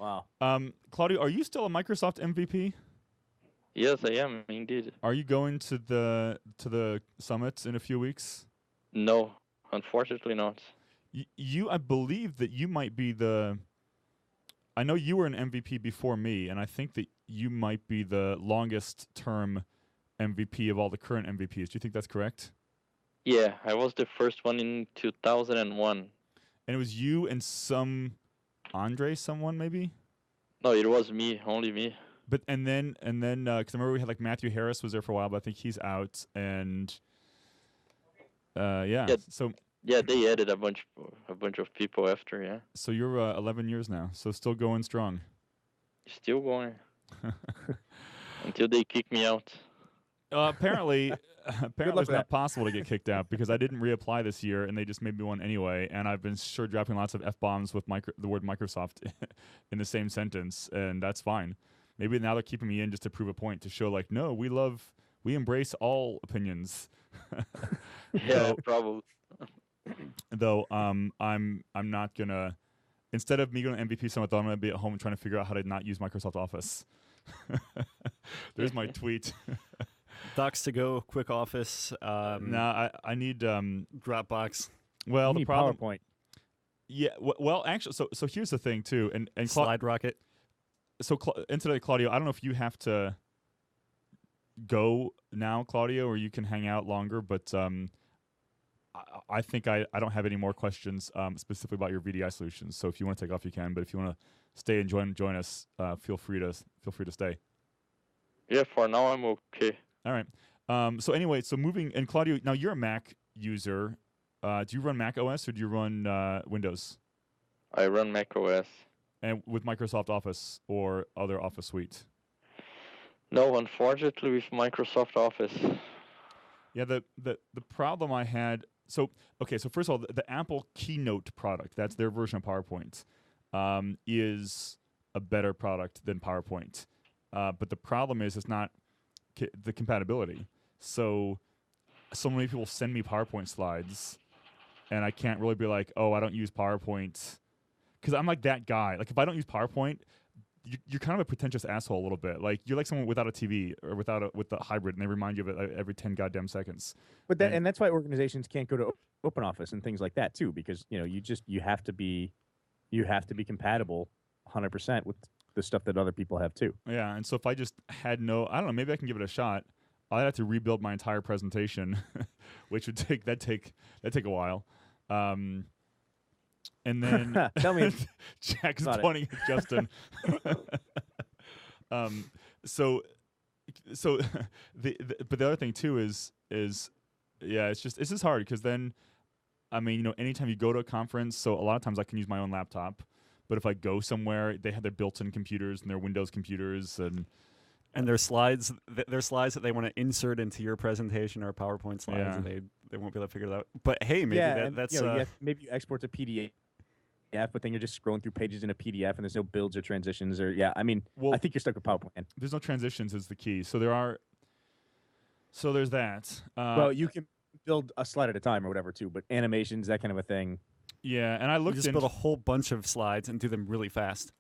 Wow. Claudio, are you still a Microsoft MVP? Yes, I am indeed. Are you going to the summit in a few weeks? No, unfortunately not. I believe that you might be the. I know you were an MVP before me, and I think that you might be the longest term MVP of all the current MVPs. Do you think that's correct? Yeah, I was the first one in 2001. And it was you and someone maybe. No, it was me, only me. But and then because I remember we had like Matthew Harris was there for a while, but I think he's out. And yeah, so yeah, they added a bunch of people after. Yeah. So you're 11 years now, so still going strong. Still going until they kick me out. Apparently it's not possible to get kicked out because I didn't reapply this year, and they just made me one anyway. And I've been sure dropping lots of F-bombs with the word Microsoft in the same sentence, and that's fine. Maybe now they're keeping me in just to prove a point, to show like, no, we embrace all opinions. Yeah, probably. Though I'm not gonna. Instead of me going to MVP Summit, though, I'm gonna be at home trying to figure out how to not use Microsoft Office. There's my tweet. Docs to go, quick office. No, I need Dropbox. Well, you the problem. PowerPoint. Yeah. Well, actually, so here's the thing too, and Slide Rocket. So incidentally, Claudio, I don't know if you have to go now, Claudio, or you can hang out longer, but I think I don't have any more questions specifically about your VDI solutions. So if you want to take off, you can. But if you want to stay and join us, feel free to stay. Yeah, for now I'm okay. All right. So anyway, moving, and Claudio, now you're a Mac user. Do you run Mac OS or do you run Windows? I run Mac OS. And with Microsoft Office or other Office suite? No, unfortunately with Microsoft Office. Yeah, the problem I had. So first of all, the Apple Keynote product, that's their version of PowerPoint, is a better product than PowerPoint. But the problem is it's not the compatibility. So many people send me PowerPoint slides, and I can't really be like, oh, I don't use PowerPoint. Because I'm like that guy. Like if I don't use PowerPoint, you're kind of a pretentious asshole a little bit. Like you're like someone without a TV or with a hybrid, and they remind you of it every 10 goddamn seconds. But and that's why organizations can't go to OpenOffice and things like that too, because you have to be compatible 100% with the stuff that other people have too. Yeah, and so if I just had I don't know, maybe I can give it a shot. I'd have to rebuild my entire presentation, which would take a while. And then tell me, Jack's pointing at Justin. So but the other thing too is yeah, it's just hard because then, I mean, anytime you go to a conference, so a lot of times I can use my own laptop, but if I go somewhere, they have their built-in computers and their Windows computers and their slides that they want to insert into your presentation or PowerPoint slides, and they won't be able to figure it out. But hey, maybe that's maybe you export to PDF. But then you're just scrolling through pages in a PDF, and there's no builds or transitions, or I think you're stuck with PowerPoint. There's no transitions is the key. So there's that. Well, you can build a slide at a time or whatever too, but animations, that kind of a thing. Yeah, and I looked. You just build a whole bunch of slides and do them really fast.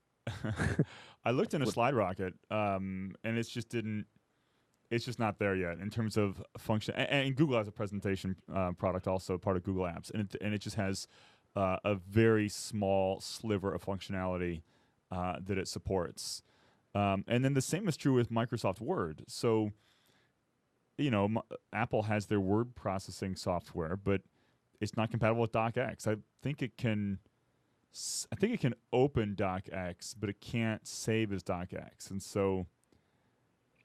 I looked in a Slide Rocket, and it's just not there yet in terms of function. And Google has a presentation product also, part of Google Apps, and it just has a very small sliver of functionality that it supports. And then the same is true with Microsoft Word. So, Apple has their word processing software, but it's not compatible with DocX. I think it can open DocX, but it can't save as DocX. And so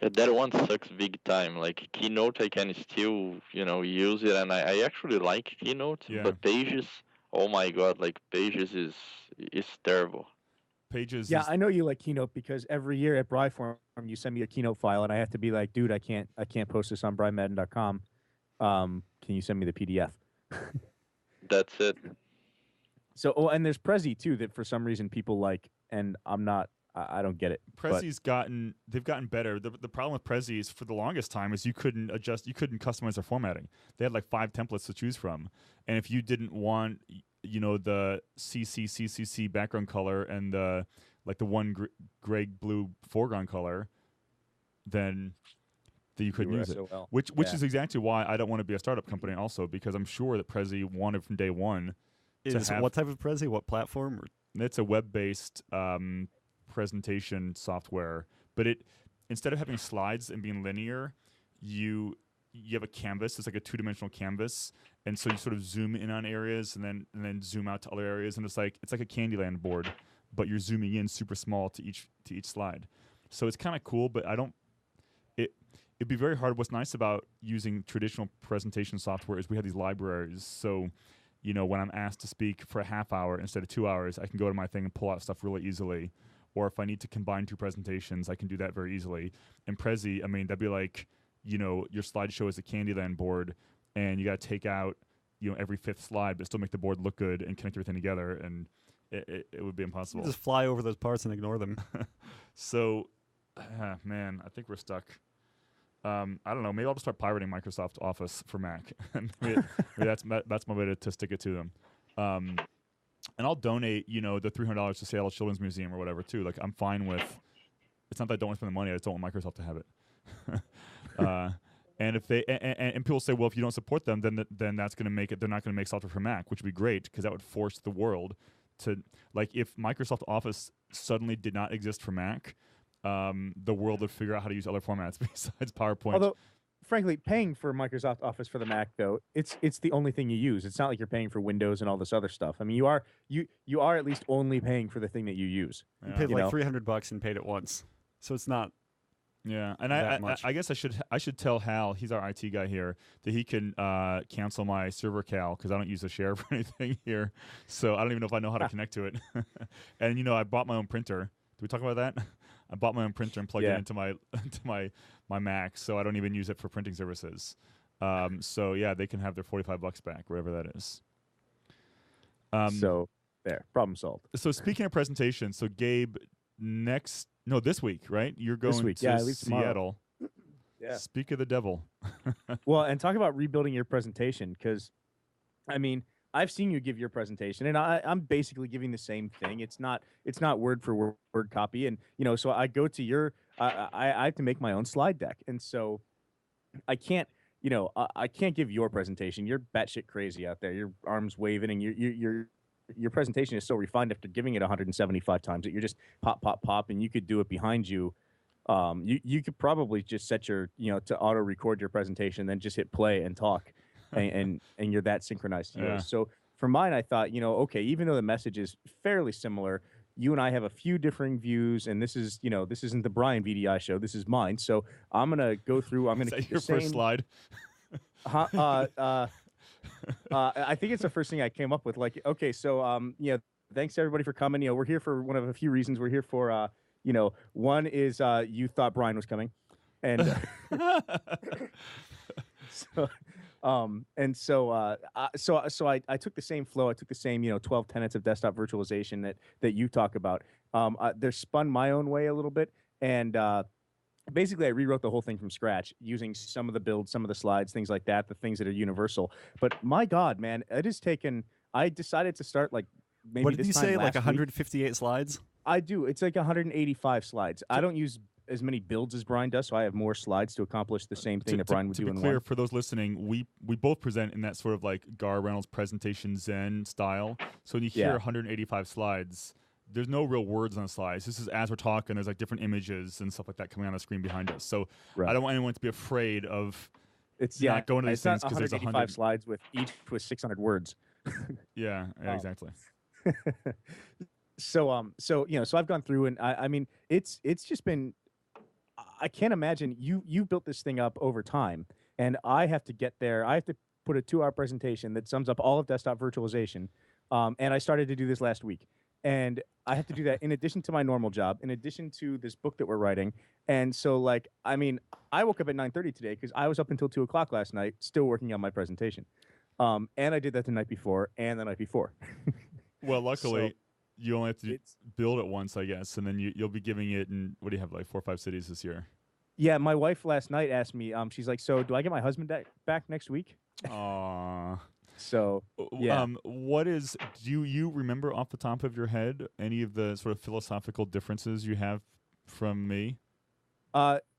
that one sucks big time. Like Keynote, I can still, use it, and I actually like Keynote, but Pages, oh my god, like Pages is terrible. Pages. Yeah, I know you like Keynote because every year at Bryform you send me a Keynote file, and I have to be like, dude, I can't post this on BryMadden.com. Can you send me the PDF? That's it. So, and there's Prezi too that for some reason people like, and I don't get it. Prezi's they've gotten better. The problem with Prezi is for the longest time is you couldn't customize their formatting. They had like 5 templates to choose from, and if you didn't want, the CC background color and the like the one gray blue foreground color, then you couldn't use SOL. it. Which is exactly why I don't want to be a startup company also, because I'm sure that Prezi wanted from day one Is what type of Prezi? What platform? It's a web-based presentation software, but instead of having slides and being linear, you have a canvas. It's like a two-dimensional canvas, and so you sort of zoom in on areas and then zoom out to other areas, and it's like a Candyland board, but you're zooming in super small to each slide. So it's kind of cool, but it'd be very hard. What's nice about using traditional presentation software is we have these libraries. So, when I'm asked to speak for a half hour instead of 2 hours, I can go to my thing and pull out stuff really easily. Or if I need to combine two presentations, I can do that very easily. In Prezi, I mean, that'd be like, your slideshow is a Candyland board, and you got to take out, every fifth slide, but still make the board look good and connect everything together, and it would be impossible. You just fly over those parts and ignore them. So, man, I think we're stuck. I don't know. Maybe I'll just start pirating Microsoft Office for Mac. maybe that's my way to stick it to them. And I'll donate, the $300 to Seattle Children's Museum or whatever too. Like, I'm fine with. It's not that I don't want to spend the money. I just don't want Microsoft to have it. And if they and people say, well, if you don't support them, then that's going to make it. They're not going to make software for Mac, which would be great because that would force the world to, like, if Microsoft Office suddenly did not exist for Mac. The world would figure out how to use other formats besides PowerPoint. Although, frankly, paying for Microsoft Office for the Mac, though, it's the only thing you use. It's not like you're paying for Windows and all this other stuff. I mean, you are at least only paying for the thing that you use. You paid like $300 and paid it once, so it's not. Yeah, and I guess I should tell Hal, he's our IT guy here, that he can cancel my server cal because I don't use a share for anything here. So I don't even know if I know how to connect to it. And I bought my own printer. Did we talk about that? I bought my own printer and plugged it into my Mac, so I don't even use it for printing services. So yeah, they can have their $45 back, whatever that is. So there, problem solved. So speaking of presentations, so Gabe, this week, right? You're going to Seattle. Yeah. Speak of the devil. Well, and talk about rebuilding your presentation, because, I mean, I've seen you give your presentation, and I'm basically giving the same thing. It's not word for word copy, and so I go to I have to make my own slide deck, and so I can't I can't give your presentation. You're batshit crazy out there. Your arms waving, and your presentation is so refined after giving it 175 times that you're just pop pop pop, and you could do it behind you. You could probably just set your to auto record your presentation, then just hit play and talk. and you're that synchronized to yours. So for mine, I thought, okay, even though the message is fairly similar, you and I have a few differing views, and this is, this isn't the Brian VDI show. This is mine. So I'm gonna go through. I'm gonna keep your first slide. I think it's the first thing I came up with. Like, okay, so thanks everybody for coming. We're here for one of a few reasons. We're here for one is you thought Brian was coming, and so I took the same flow. I took the same 12 tenets of desktop virtualization that you talk about. They're spun my own way a little bit, and basically I rewrote the whole thing from scratch using some of the builds, some of the slides, things like that, the things that are universal. But my God, man, it has taken. I decided to start like maybe. What did you say? Like 158 158 slides? I do. It's like 185 slides. I don't use as many builds as Brian does, so I have more slides to accomplish the same thing that Brian would do in one. To be clear, for those listening, we both present in that sort of like Gar Reynolds presentation Zen style. So when you hear 185 slides, there's no real words on the slides. This is as we're talking, there's like different images and stuff like that coming on the screen behind us. So I don't want anyone to be afraid of not going to these things because there's 185 slides with each with 600 words. Yeah, exactly. So I've gone through, and I mean, it's just been. I can't imagine you built this thing up over time, and I have to get there. I have to put a 2-hour presentation that sums up all of desktop virtualization, and I started to do this last week, and I have to do that in addition to my normal job, in addition to this book that we're writing, and so like I mean, I woke up at 9:30 today because I was up until 2 o'clock last night still working on my presentation, and I did that the night before and the night before. Well, luckily. You only have to build it once, I guess, and then you'll be giving it in, what do you have, like 4 or 5 cities this year? Yeah, my wife last night asked me, she's like, so do I get my husband back next week? Aww. So yeah. Do you remember off the top of your head any of the sort of philosophical differences you have from me?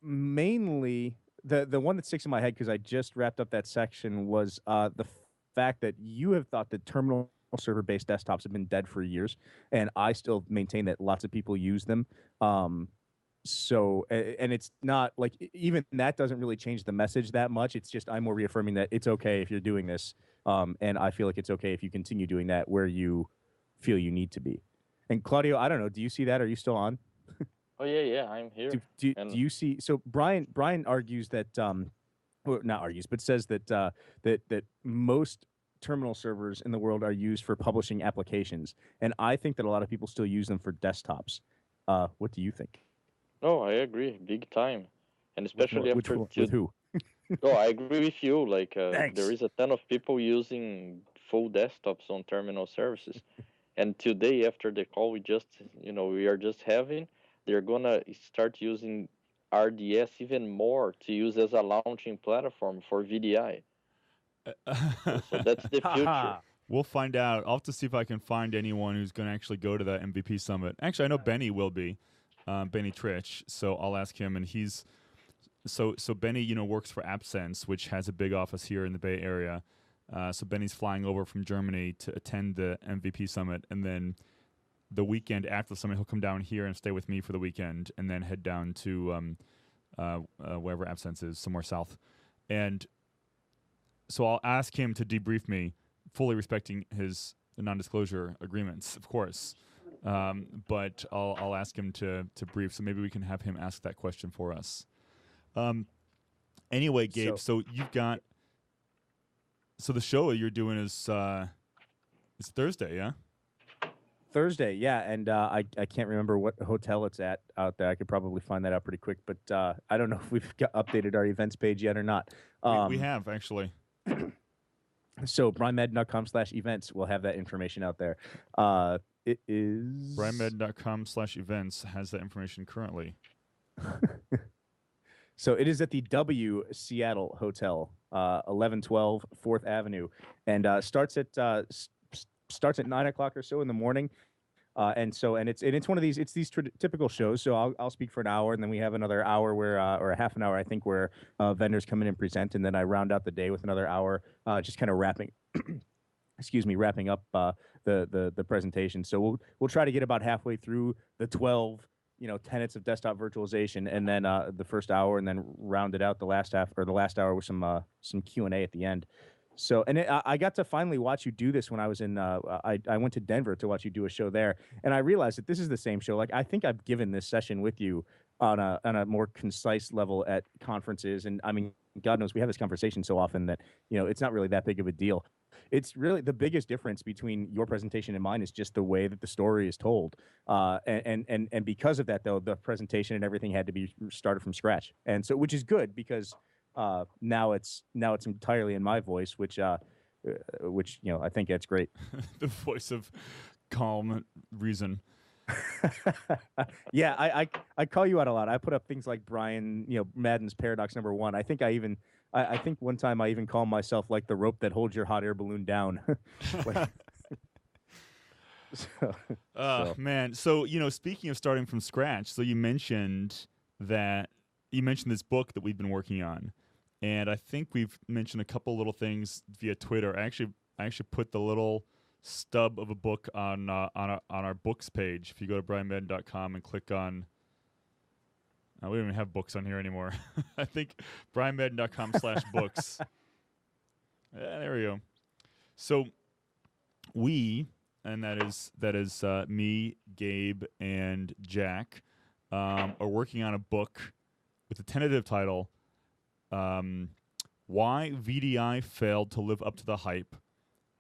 Mainly the one that sticks in my head because I just wrapped up that section was the fact that you have thought that terminal server-based desktops have been dead for years, and I still maintain that lots of people use them. And it's not like even that doesn't really change the message that much. It's just I'm more reaffirming that it's okay if you're doing this, and I feel like it's okay if you continue doing that where you feel you need to be. And Claudio, I don't know. Do you see that? Are you still on? Oh yeah, I'm here. Do you see? So Brian argues that well, not argues, but says that that most terminal servers in the world are used for publishing applications, and I think that a lot of people still use them for desktops. What do you think? No, I agree, big time, and especially after With who? Oh, I agree with you. Like, Thanks. there is a ton of people using full desktops on terminal services, and today after the call we are just having, they're gonna start using RDS even more to use as a launching platform for VDI. So that's the future. We'll find out. I'll have to see if I can find anyone who's going to actually go to that MVP summit. Actually, I know Benny will be, Benny Trich. So I'll ask him, and he's so Benny, works for AppSense, which has a big office here in the Bay Area. So Benny's flying over from Germany to attend the MVP summit, and then the weekend after the summit, he'll come down here and stay with me for the weekend, and then head down to wherever AppSense is, somewhere south. And so I'll ask him to debrief me, fully respecting his non-disclosure agreements, of course. But I'll ask him to brief, so maybe we can have him ask that question for us. Anyway, Gabe, so you've got the show you're doing is it's Thursday, yeah? Thursday, yeah, and I can't remember what hotel it's at out there. I could probably find that out pretty quick, but I don't know if we've updated our events page yet or not. We have, actually. So brianmadden.com/events will have that information out there. It is brianmadden.com/events has that information currently. So it is at the W Seattle Hotel, 1112 4th Avenue, and starts at 9 o'clock or so in the morning. And it's one of these typical shows. So I'll speak for an hour, and then we have another hour where or a half an hour, I think, where vendors come in and present, and then I round out the day with another hour, just kind of wrapping up the presentation. So we'll try to get about halfway through the 12 tenets of desktop virtualization, and then the first hour, and then round it out the last hour with some Q&A at the end. So, and I got to finally watch you do this when I was in. I went to Denver to watch you do a show there, and I realized that this is the same show. Like, I think I've given this session with you on a more concise level at conferences, and I mean, God knows we have this conversation so often that it's not really that big of a deal. It's really the biggest difference between your presentation and mine is just the way that the story is told, and because of that, though, the presentation and everything had to be started from scratch, and so which is good because. Now it's entirely in my voice, which I think that's great. The voice of calm reason. Yeah, I call you out a lot. I put up things like Brian, Madden's paradox #1. I think I think one time I even call myself like the rope that holds your hot air balloon down. Man. So speaking of starting from scratch, so you mentioned this book that we've been working on. And I think we've mentioned a couple little things via Twitter. I actually put the little stub of a book on our books page. If you go to brianmadden.com and click on, we don't even have books on here anymore. I think brianmadden.com/books. Yeah, there we go. So and that is me, Gabe, and Jack, are working on a book with a tentative title. Why VDI failed to live up to the hype,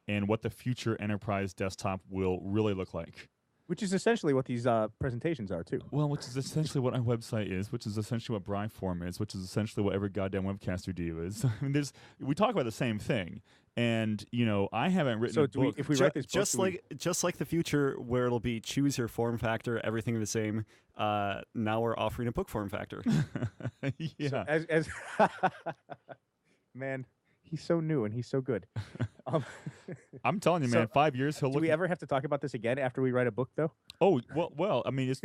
and what the future enterprise desktop will really look like. Which is essentially what these presentations are, too. Well, which is essentially what our website is, which is essentially what Briform is, which is essentially what every goddamn webcaster do is. I mean, we talk about the same thing, and I haven't written a book. If we write this book, just like the future where it'll be choose your form factor, everything the same. Now we're offering a book form factor. Yeah. So as man, He's so new and he's so good. I'm telling you, man. 5 years he'll do look. we ever have to talk about this again after we write a book, though? Oh well. I mean, it's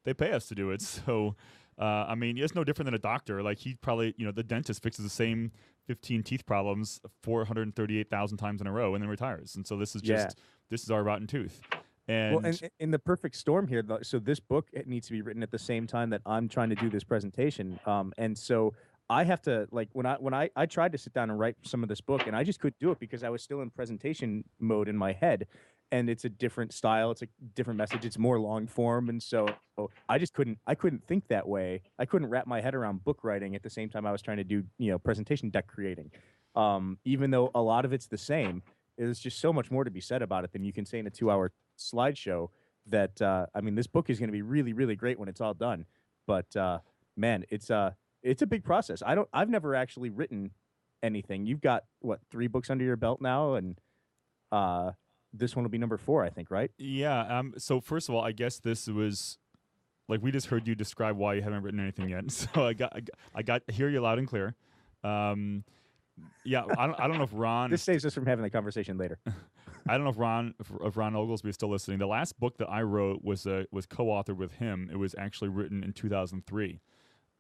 they pay us to do it, so I mean, it's no different than a doctor. Like he probably, the dentist fixes the same 15 teeth problems 438,000 times in a row and then retires. And so this is this is our rotten tooth. And well, and in the perfect storm here, so this book, it needs to be written at the same time that I'm trying to do this presentation. And so I have to, like, when I tried to sit down and write some of this book, and I just couldn't do it because I was still in presentation mode in my head. And it's a different style, it's a different message, it's more long form, and so I just couldn't think that way. I couldn't wrap my head around book writing at the same time I was trying to do presentation deck creating. Even though a lot of it's the same, there's just so much more to be said about it than you can say in a 2-hour slideshow. That I mean, this book is going to be really, really great when it's all done. But man, it's a big process. I've never actually written anything. You've got what, 3 books under your belt now, and this one will be number 4, I think, right? Yeah. So first of all, I guess this was like we just heard you describe why you haven't written anything yet. So I got hear you loud and clear. Yeah, I don't know if Ron. This saves us from having the conversation later. I don't know if Ron Oglesby is still listening. The last book that I wrote was co-authored with him. It was actually written in 2003.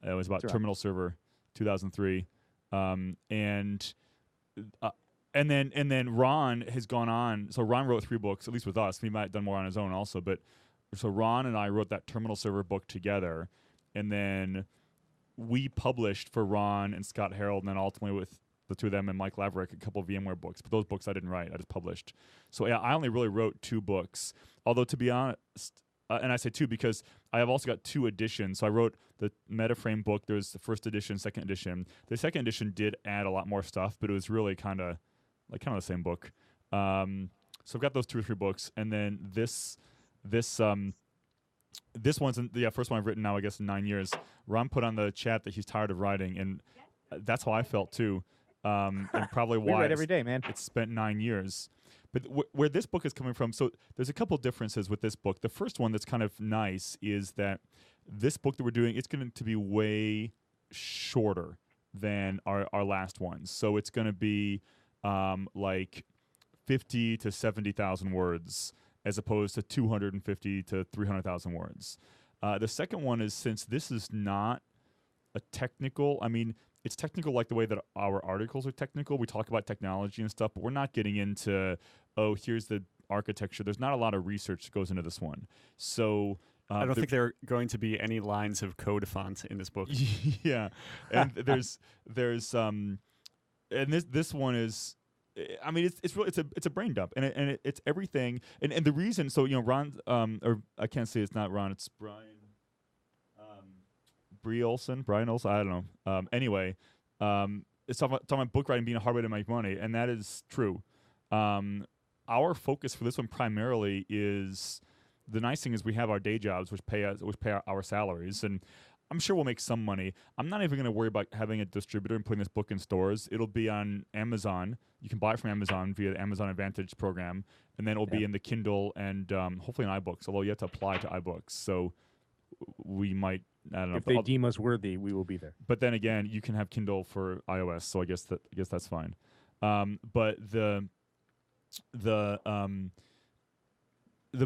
It was about Terminal Server, 2003, and then Ron has gone on. So Ron wrote 3 books, at least with us. He might have done more on his own also. But so Ron and I wrote that Terminal Server book together, and then we published for Ron and Scott Harold, and then ultimately with the 2 of them and Mike Laverick, a couple of VMware books. But those books I didn't write. I just published. So yeah, I only really wrote 2 books. Although to be honest, and I say 2 because I have also got 2 editions. So I wrote the Metaframe book. There's the first edition, second edition. The second edition did add a lot more stuff, but it was really kind of the same book. So I've got those 2 or 3 books, and then this one's the first one I've written now, I guess, in 9 years. Ron put on the chat that he's tired of writing, and that's how I felt too. And probably why we write every day, man. It's spent 9 years. But where this book is coming from, so there's a couple differences with this book. The first one that's kind of nice is that this book that we're doing, it's going to be way shorter than our last ones. So it's going to be like 50 to 70,000 words as opposed to 250 to 300,000 words. The second one is, since this is not a technical, I mean, it's technical like the way that our articles are technical. We talk about technology and stuff, but we're not getting into, here's the architecture. There's not a lot of research that goes into this one. So I don't think there are going to be any lines of code font in this book. Yeah, and there's and this one is, I mean, it's really it's a brain dump, and it's everything. And the reason, so Ron, or I can't say it's not Ron, it's Brian. Brian Olson, I don't know. Anyway, it's talking about book writing being a hard way to make money, and that is true. Our focus for this one primarily is, the nice thing is we have our day jobs, which pay our salaries, and I'm sure we'll make some money. I'm not even going to worry about having a distributor and putting this book in stores. It'll be on Amazon. You can buy it from Amazon via the Amazon Advantage program, and then it'll be in the Kindle and hopefully in iBooks, although you have to apply to iBooks. So we might, I don't know. If they deem us worthy, we will be there. But then again, you can have Kindle for iOS, so I guess that's fine. But the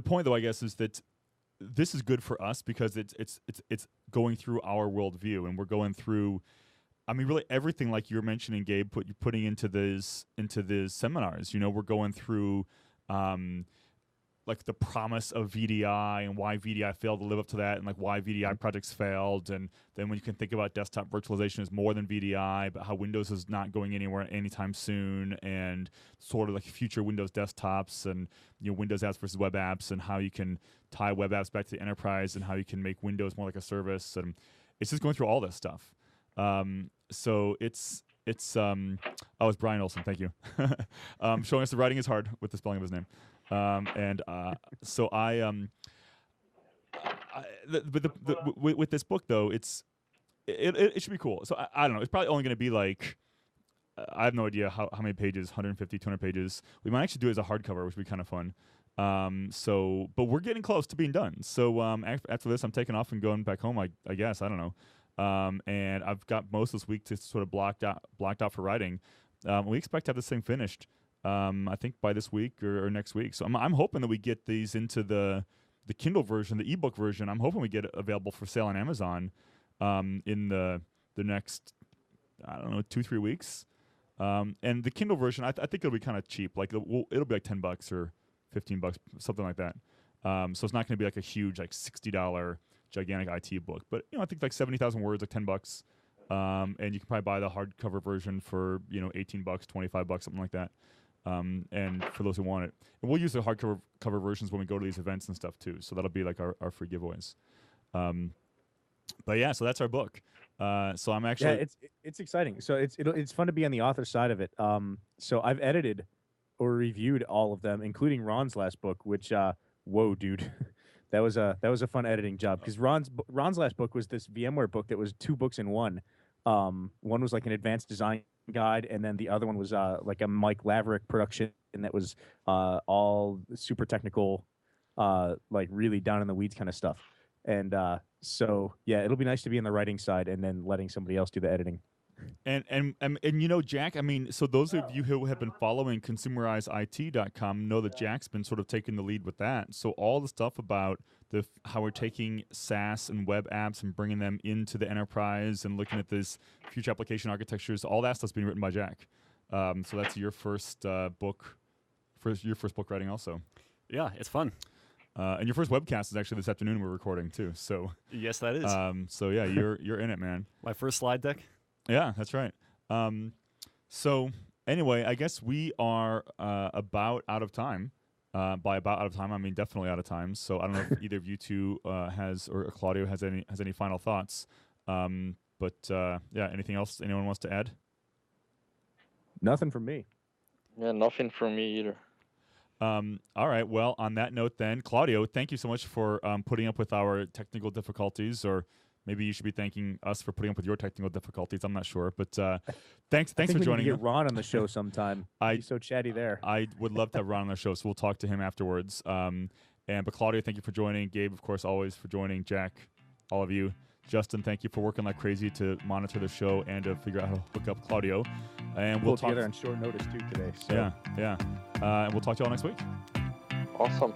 point, though, I guess, is that this is good for us because it's going through our worldview, and we're going through, I mean, really everything like you're mentioning, Gabe, putting into these seminars. We're going through like the promise of VDI and why VDI failed to live up to that, and like why VDI projects failed, and then when you can think about desktop virtualization as more than VDI, but how Windows is not going anywhere anytime soon, and sort of like future Windows desktops, and Windows apps versus web apps, and how you can tie web apps back to the enterprise, and how you can make Windows more like a service, and it's just going through all this stuff. So it's it's Brian Olson, thank you. Showing us the writing is hard with the spelling of his name. So with this book though, it should be cool. So I don't know. It's probably only going to be like, I have no idea how many pages, 150, 200 pages. We might actually do it as a hardcover, which would be kind of fun. But we're getting close to being done. So after this, I'm taking off and going back home, I guess. I don't know. And I've got most of this week to sort of blocked out for writing. we expect to have this thing finished. I think by this week or next week. So I'm hoping that we get these into the Kindle version, the ebook version. I'm hoping we get it available for sale on Amazon in the next, I don't know, 2-3 weeks. And the Kindle version, I think it'll be kind of cheap. Like it'll be like $10 or $15, something like that. So it's not going to be like a huge like $60 gigantic IT book, but I think like 70,000 words, like $10. And you can probably buy the hardcover version for $18, $25, something like that. And for those who want it, and we'll use the hardcover versions when we go to these events and stuff too. So that'll be like our free giveaways. But yeah, so that's our book. So I'm actually it's exciting. So it's fun to be on the author side of it. So I've edited or reviewed all of them, including Ron's last book, which whoa, dude. That was a fun editing job, because Ron's last book was this VMware book that was 2 books in one. One was like an advanced design guide, and then the other one was like a Mike Laverick production, and that was all super technical, like really down in the weeds kind of stuff. And so yeah, it'll be nice to be on the writing side and then letting somebody else do the editing. And Jack, I mean, so those of you who have been following consumerizeit.com know that Jack's been sort of taking the lead with that. So all the stuff about how we're taking SaaS and web apps and bringing them into the enterprise and looking at this future application architectures, all that stuff's being written by Jack. So that's your first book writing also. Yeah, it's fun. And your first webcast is actually this afternoon we're recording too. So yes, that is. So yeah, you're in it, man. My first slide deck. Yeah, that's right. So anyway, I guess we are about out of time. By about out of time, I mean definitely out of time. So I don't know if either of you two or Claudio has any final thoughts. But yeah, anything else anyone wants to add? Nothing from me. Yeah, nothing from me either. All right. Well, on that note, then, Claudio, thank you so much for putting up with our technical difficulties, or maybe you should be thanking us for putting up with your technical difficulties. I'm not sure, but thanks for joining. Get Ron on the show sometime. He's so chatty there. I would love to have Ron on the show, so we'll talk to him afterwards. But Claudio, thank you for joining. Gabe, of course, always for joining. Jack, all of you. Justin, thank you for working like crazy to monitor the show and to figure out how to hook up Claudio. And we'll talk together on short notice too today. So. Yeah. And we'll talk to you all next week. Awesome.